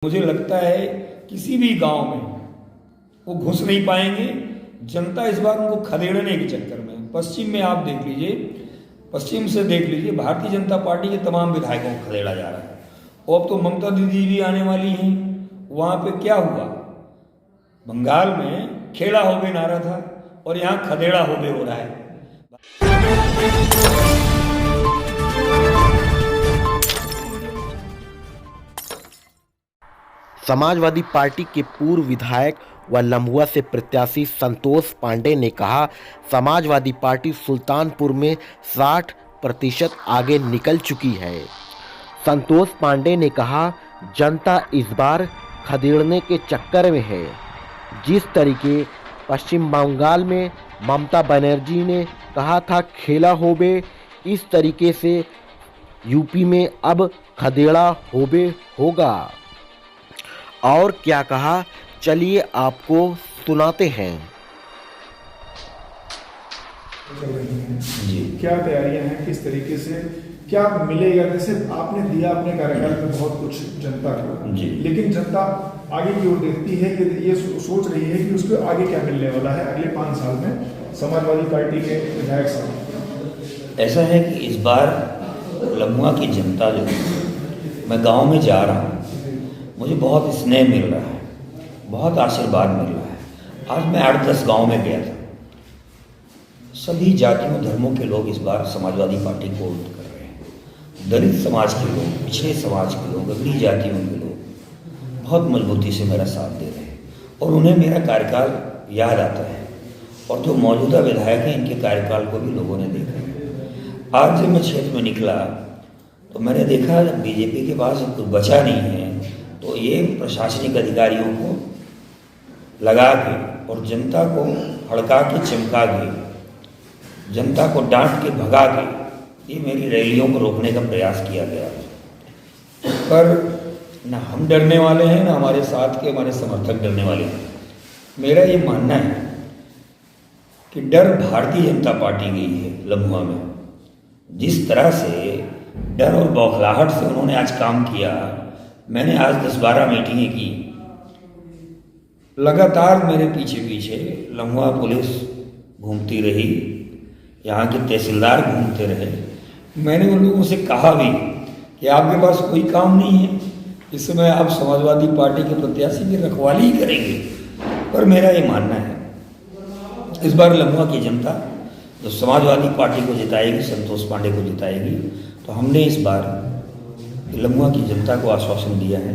मुझे लगता है किसी भी गांव में वो घुस नहीं पाएंगे। जनता इस बार उनको खदेड़ने के चक्कर में, पश्चिम में आप देख लीजिए, पश्चिम से देख लीजिए, भारतीय जनता पार्टी के तमाम विधायकों को खदेड़ा जा रहा है। और अब तो ममता दीदी भी आने वाली हैं। वहाँ पे क्या हुआ, बंगाल में खेला होबे नारा था और यहाँ खदेड़ा होबे हो रहा है। समाजवादी पार्टी के पूर्व विधायक व लम्हुआ से प्रत्याशी संतोष पांडे ने कहा, समाजवादी पार्टी सुल्तानपुर में 60% आगे निकल चुकी है। संतोष पांडे ने कहा, जनता इस बार खदेड़ने के चक्कर में है। जिस तरीके पश्चिम बंगाल में ममता बनर्जी ने कहा था खेला होबे, इस तरीके से यूपी में अब खदेड़ा होबे होगा। और क्या कहा, चलिए आपको सुनाते हैं। जी, क्या तैयारियां हैं, किस तरीके से क्या मिलेगा? जैसे आपने दिया अपने कार्यकाल में बहुत कुछ जनता को, लेकिन जनता आगे की ओर देखती है कि ये सोच रही है कि उसको आगे क्या मिलने वाला है अगले 5 साल में समाजवादी पार्टी के विधायक साहब। ऐसा है कि इस बार लम्हुआ की जनता जो, मैं गांव में जा रहा हूँ, मुझे बहुत स्नेह मिल रहा है, बहुत आशीर्वाद मिल रहा है। आज मैं 8-10 गांव में गया था। सभी जातियों धर्मों के लोग इस बार समाजवादी पार्टी को वोट कर रहे हैं। दलित समाज के लोग, पिछड़े समाज के लोग, अगली जातियों के लोग बहुत मजबूती से मेरा साथ दे रहे हैं और उन्हें मेरा कार्यकाल याद आता है। और जो मौजूदा विधायक हैं, इनके कार्यकाल को भी लोगों ने देखा है। आज जब मैं क्षेत्र में निकला तो मैंने देखा जब बीजेपी के पास कुछ बचा नहीं है तो ये प्रशासनिक अधिकारियों को लगा के और जनता को हड़का के, चमका के, जनता को डांट के, भगा के ये मेरी रैलियों को रोकने का प्रयास किया गया। पर न हम डरने वाले हैं, न हमारे साथ के हमारे समर्थक डरने वाले हैं। मेरा ये मानना है कि डर भारतीय जनता पार्टी गई है लम्हुआ में। जिस तरह से डर और बौखलाहट से उन्होंने आज काम किया, मैंने आज 10-12 मीटिंगें की, लगातार मेरे पीछे पीछे लम्हुआ पुलिस घूमती रही, यहाँ के तहसीलदार घूमते रहे। मैंने उन लोगों से कहा भी कि आपके पास कोई काम नहीं है, इस समय आप समाजवादी पार्टी के प्रत्याशी की रखवाली ही करेंगे। पर मेरा ये मानना है इस बार लम्हुआ की जनता जो समाजवादी पार्टी को जिताएगी, संतोष पांडे को जिताएगी, तो हमने इस बार लम्हुआ की जनता को आश्वासन दिया है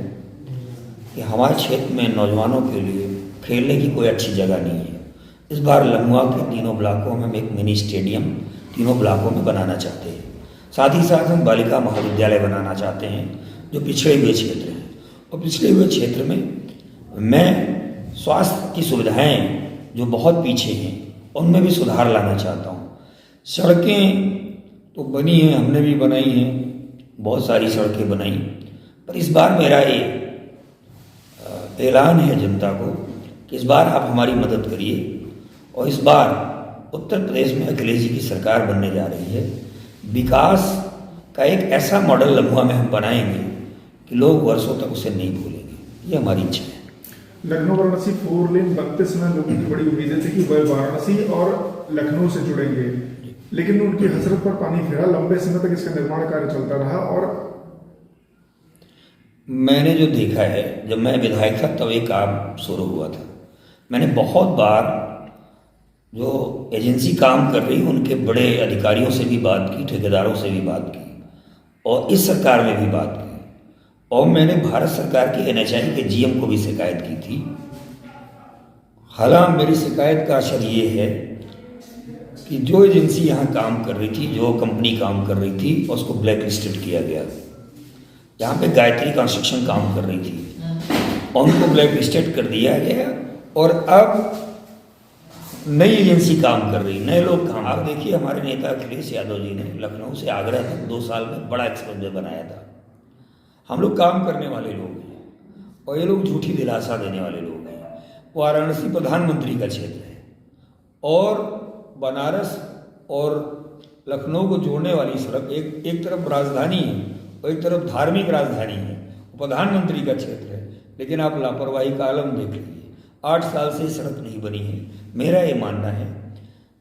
कि हमारे क्षेत्र में नौजवानों के लिए खेलने की कोई अच्छी जगह नहीं है। इस बार लम्हुआ के तीनों ब्लॉकों में हम एक मिनी स्टेडियम तीनों ब्लॉकों में बनाना चाहते हैं। साथ ही साथ हम बालिका महाविद्यालय बनाना चाहते हैं जो पिछड़े हुए क्षेत्र हैं। और पिछड़े हुए क्षेत्र में मैं स्वास्थ्य की सुविधाएँ जो बहुत पीछे हैं उनमें भी सुधार लाना चाहता हूँ। सड़कें तो बनी हैं, हमने भी बनाई हैं, बहुत सारी सड़कें बनाई। पर इस बार मेरा ये ऐलान है जनता को कि इस बार आप हमारी मदद करिए। और इस बार उत्तर प्रदेश में अखिलेश जी की सरकार बनने जा रही है। विकास का एक ऐसा मॉडल लम्हुआ में हम बनाएंगे कि लोग वर्षों तक उसे नहीं भूलेंगे। ये हमारी इच्छा है। लखनऊ वाराणसी 4 लेन बनते समय लोगों की बड़ी उम्मीदें थी कि वह वाराणसी और लखनऊ से जुड़ेंगे, लेकिन उनकी हसरत पर पानी फिरा। लंबे समय तक इसका निर्माण कार्य चलता रहा। और मैंने जो देखा है, जब मैं विधायक था तब एक काम शुरू हुआ था। मैंने बहुत बार जो एजेंसी काम कर रही उनके बड़े अधिकारियों से भी बात की, ठेकेदारों से भी बात की और इस सरकार में भी बात की। और मैंने भारत सरकार के NHAI के GM को भी शिकायत की थी। हालांकि मेरी शिकायत का असर ये है कि जो एजेंसी यहाँ काम कर रही थी, जो कंपनी काम कर रही थी, उसको ब्लैक लिस्टेड किया गया। यहाँ पे गायत्री कंस्ट्रक्शन काम कर रही थी, उनको ब्लैक लिस्टेड कर दिया गया। और अब नई एजेंसी काम कर रही, नए लोग काम। आप देखिए, हमारे नेता अखिलेश यादव जी ने लखनऊ से आगरा तक 2 साल में बड़ा एक्सप्रेसवे बनाया था। हम लोग काम करने वाले लोग हैं और ये लोग झूठी दिलासा देने वाले लोग हैं। वाराणसी प्रधानमंत्री का क्षेत्र है और बनारस और लखनऊ को जोड़ने वाली सड़क एक तरफ राजधानी है और एक तरफ धार्मिक राजधानी है प्रधानमंत्री का क्षेत्र है, लेकिन आप लापरवाही का आलम देख लीजिए। 8 साल से सड़क नहीं बनी है। मेरा ये मानना है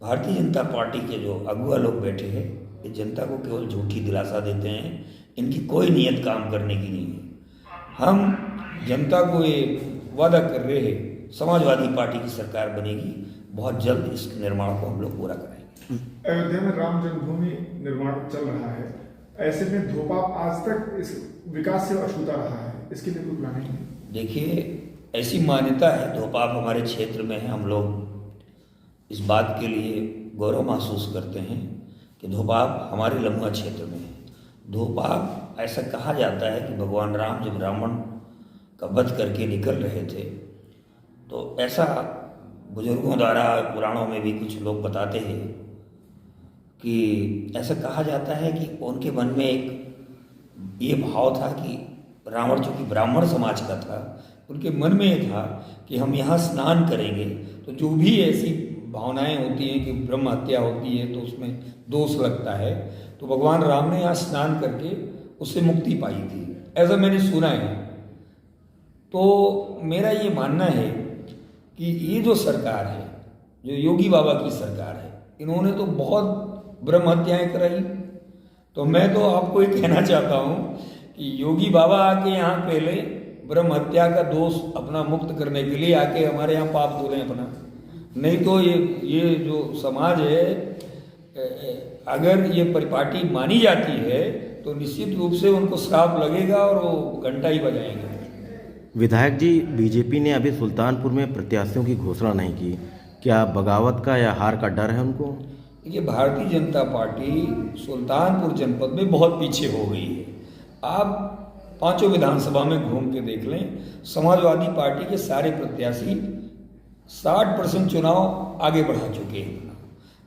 भारतीय जनता पार्टी के जो अगुआ लोग बैठे हैं ये जनता को केवल झूठी दिलासा देते हैं, इनकी कोई नीयत काम करने की नहीं है। हम जनता को ये वादा कर रहे हैं समाजवादी पार्टी की सरकार बनेगी, बहुत जल्द इस निर्माण को हम लोग पूरा करेंगे। अयोध्या में राम जन्मभूमि निर्माण चल रहा है, ऐसे में धोपाप आज तक इस विकास से अछूता रहा है, इसके लिए कोई प्लानिंग नहीं? देखिए, ऐसी मान्यता है धोपाप हमारे क्षेत्र में है। हम लोग इस बात के लिए गौरव महसूस करते हैं कि धोपाप हमारे लम्हुआ क्षेत्र में है। धोपाप ऐसा कहा जाता है कि भगवान राम जब रावण का वध करके निकल रहे थे तो ऐसा बुजुर्गों द्वारा पुराणों में भी कुछ लोग बताते हैं कि ऐसा कहा जाता है कि उनके मन में एक ये भाव था कि रावण जो कि ब्राह्मण समाज का था, उनके मन में ये था कि हम यहाँ स्नान करेंगे तो जो भी ऐसी भावनाएं होती हैं कि ब्रह्म हत्या होती है तो उसमें दोष लगता है, तो भगवान राम ने यहाँ स्नान करके उससे मुक्ति पाई थी, ऐसा मैंने सुना है। तो मेरा ये मानना है कि ये जो सरकार है, जो योगी बाबा की सरकार है, इन्होंने तो बहुत ब्रह्म हत्याएं कराई। तो मैं तो आपको ये कहना चाहता हूँ कि योगी बाबा आके यहाँ पहले ब्रह्म हत्या का दोष अपना मुक्त करने के लिए आके हमारे यहाँ पाप धोलें अपना, नहीं तो ये जो समाज है, अगर ये परिपाटी मानी जाती है तो निश्चित रूप से उनको श्राप लगेगा और वो घंटा ही बजाएंगे। विधायक जी, बीजेपी ने अभी सुल्तानपुर में प्रत्याशियों की घोषणा नहीं की, क्या बगावत का या हार का डर है उनको? देखिए, भारतीय जनता पार्टी सुल्तानपुर जनपद में बहुत पीछे हो गई है। आप 5 विधानसभा में घूम के देख लें, समाजवादी पार्टी के सारे प्रत्याशी 60% चुनाव आगे बढ़ा चुके हैं।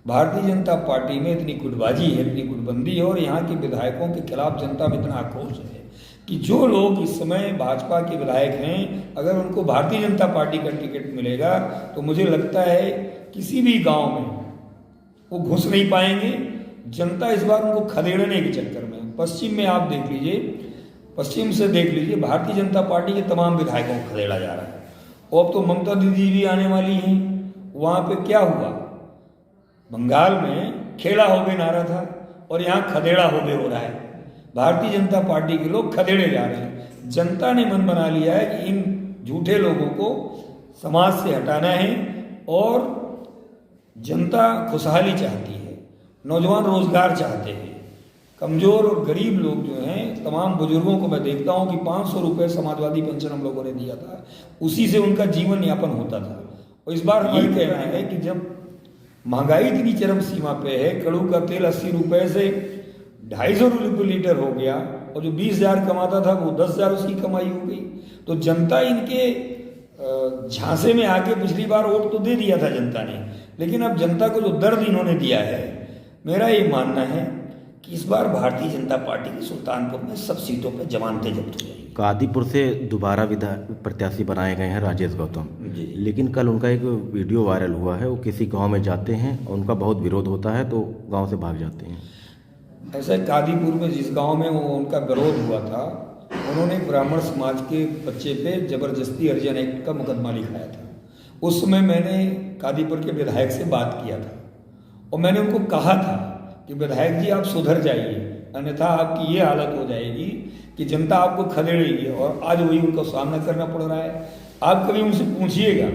भारतीय जनता पार्टी में इतनी गुटबाजी है, इतनी गुटबंदी है और यहाँ के विधायकों के खिलाफ जनता में इतना आक्रोश है कि जो लोग इस समय भाजपा के विधायक हैं, अगर उनको भारतीय जनता पार्टी का टिकट मिलेगा तो मुझे लगता है किसी भी गांव में वो घुस नहीं पाएंगे। जनता इस बार उनको खदेड़ने के चक्कर में, पश्चिम में आप देख लीजिए, पश्चिम से देख लीजिए, भारतीय जनता पार्टी के तमाम विधायकों को खदेड़ा जा रहा है। और अब तो ममता दीदी भी आने वाली हैं। वहाँ पे क्या हुआ, बंगाल में खेला हो गए नारा था और यहाँ खदेड़ा हो गए हो रहा है। भारतीय जनता पार्टी के लोग खदेड़े जा रहे हैं। जनता ने मन बना लिया है कि इन झूठे लोगों को समाज से हटाना है और जनता खुशहाली चाहती है, नौजवान रोजगार चाहते हैं, कमज़ोर और गरीब लोग जो हैं, तमाम बुजुर्गों को मैं देखता हूं कि 500 रुपये समाजवादी पेंशन हम लोगों ने दिया था, उसी से उनका जीवन यापन होता था। और इस बार हमारा कहना है कि जब महंगाई इतनी चरम सीमा पे है, कड़ू का तेल 80 रुपये से 250 रुपये लीटर हो गया और जो 20,000 कमाता था वो 10,000 उसकी कमाई हो गई। तो जनता इनके झांसे में आके पिछली बार वोट तो दे दिया था जनता ने, लेकिन अब जनता को जो दर्द इन्होंने दिया है, मेरा ये मानना है कि इस बार भारतीय जनता पार्टी की सुल्तानपुर में सब सीटों पर जमानतें जब्त हो जाएंगी। कादीपुर से दोबारा प्रत्याशी बनाए गए हैं राजेश गौतम, लेकिन कल उनका एक वीडियो वायरल हुआ है, वो किसी गांव में जाते हैं और उनका बहुत विरोध होता है तो गांव से भाग जाते हैं। ऐसे कादीपुर में जिस गांव में उनका विरोध हुआ था, उन्होंने ब्राह्मण समाज के बच्चे पे जबरदस्ती अर्जन एक्ट का मुकदमा लिखाया था। उस समय मैंने कादीपुर के विधायक से बात किया था और मैंने उनको कहा था कि विधायक जी आप सुधर जाइए, अन्यथा आपकी ये हालत हो जाएगी कि जनता आपको खदेड़ेगी। और आज वही उनको सामना करना पड़ रहा है। आप कभी उनसे पूछिएगा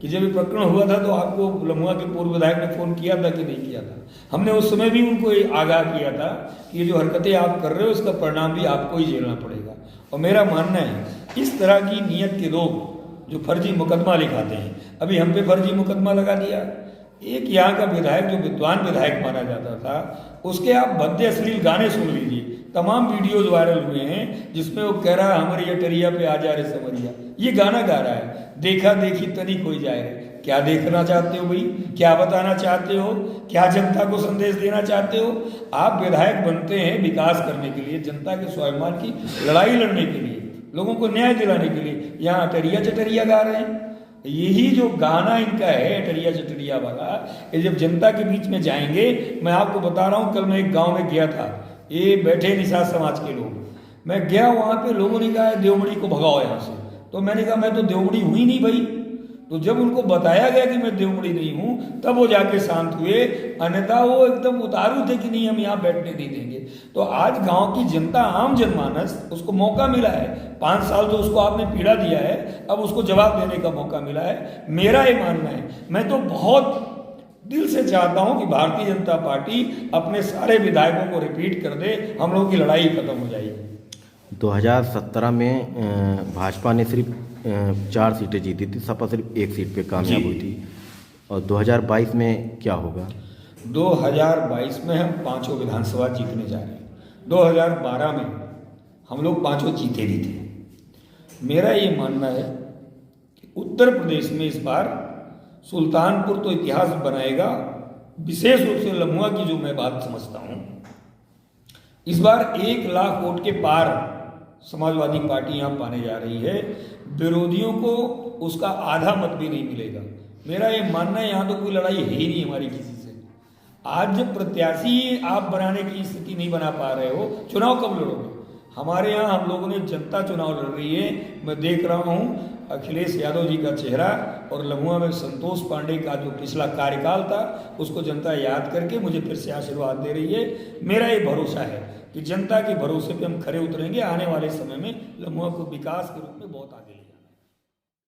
कि जब ये प्रकरण हुआ था तो आपको लम्हुआ के पूर्व विधायक ने फ़ोन किया था कि नहीं किया था। हमने उस समय भी उनको आगाह किया था कि ये जो हरकतें आप कर रहे हो उसका परिणाम भी आपको ही झेलना पड़ेगा। और मेरा मानना है इस तरह की नीयत के लोग जो फर्जी मुकदमा लिखाते हैं, अभी हम पे फर्जी मुकदमा लगा दिया। एक यहाँ का विधायक जो विद्वान विधायक माना जाता था, उसके आप भद्दे अश्लील गाने सुन लीजिए, तमाम वीडियोज वायरल हुए हैं जिसमें वो कह रहा है हमारी अटरिया पे आ जा रे समरिया, ये गाना गा रहा है। देखा देखी तनी कोई जाए रे, क्या देखना चाहते हो भाई, क्या बताना चाहते हो, क्या जनता को संदेश देना चाहते हो? आप विधायक बनते हैं विकास करने के लिए, जनता के स्वाभिमान की लड़ाई लड़ने के लिए, लोगों को न्याय दिलाने के लिए, यहाँ अटरिया चटरिया गा रहे हैं। यही जो गाना इनका है अटरिया चटरिया वाला, ये जब जनता के बीच में जाएंगे, मैं आपको बता रहा हूँ, कल मैं एक गांव में गया था, ये बैठे निषाद समाज के लोग, मैं गया वहाँ पे, लोगों ने कहा देवमणि को भगाओ यहाँ से, तो मैंने कहा मैं तो देवमणि हुई नहीं भाई। तो जब उनको बताया गया कि मैं देवमणि नहीं हूँ, तब वो जाके शांत हुए, अन्यथा वो एकदम उतारू थे कि नहीं हम यहाँ बैठने नहीं देंगे। तो आज गांव की जनता, आम जनमानस, उसको मौका मिला है, 5 साल जो उसको आपने पीड़ा दिया है, अब उसको जवाब देने का मौका मिला है। मेरा ये मानना है, मैं तो बहुत दिल से चाहता हूँ कि भारतीय जनता पार्टी अपने सारे विधायकों को रिपीट कर दे, हम लोगों की लड़ाई खत्म हो जाएगी। 2017 में भाजपा ने सिर्फ 4 सीटें जीती थी, सपा सिर्फ 1 सीट पे कामयाब हुई थी। और 2022 में क्या होगा? 2022 में हम 5 विधानसभा जीतने जा रहे हैं। 2012 में हम लोग 5 जीते भी थे। मेरा ये मानना है कि उत्तर प्रदेश में इस बार सुल्तानपुर तो इतिहास बनाएगा, विशेष रूप से लम्हुआ की जो मैं बात समझता हूँ, इस बार 1 लाख वोट के पार समाजवादी पार्टी यहाँ पाने जा रही है। विरोधियों को उसका आधा मत भी नहीं मिलेगा। मेरा ये मानना है, यहाँ तो कोई लड़ाई है ही नहीं हमारी किसी से। आज जब प्रत्याशी आप बनाने की स्थिति नहीं बना पा रहे हो, चुनाव कब लड़ोगे? हमारे यहाँ हम लोगों ने जनता चुनाव लड़ रही है। मैं देख रहा हूँ अखिलेश यादव जी का चेहरा, और लम्हुआ में संतोष पांडे का जो पिछला कार्यकाल था उसको जनता याद करके मुझे फिर से आशीर्वाद दे रही है। मेरा ये भरोसा है कि जनता के भरोसे पे हम खरे उतरेंगे। आने वाले समय में लम्हुआ को विकास के रूप में बहुत आगे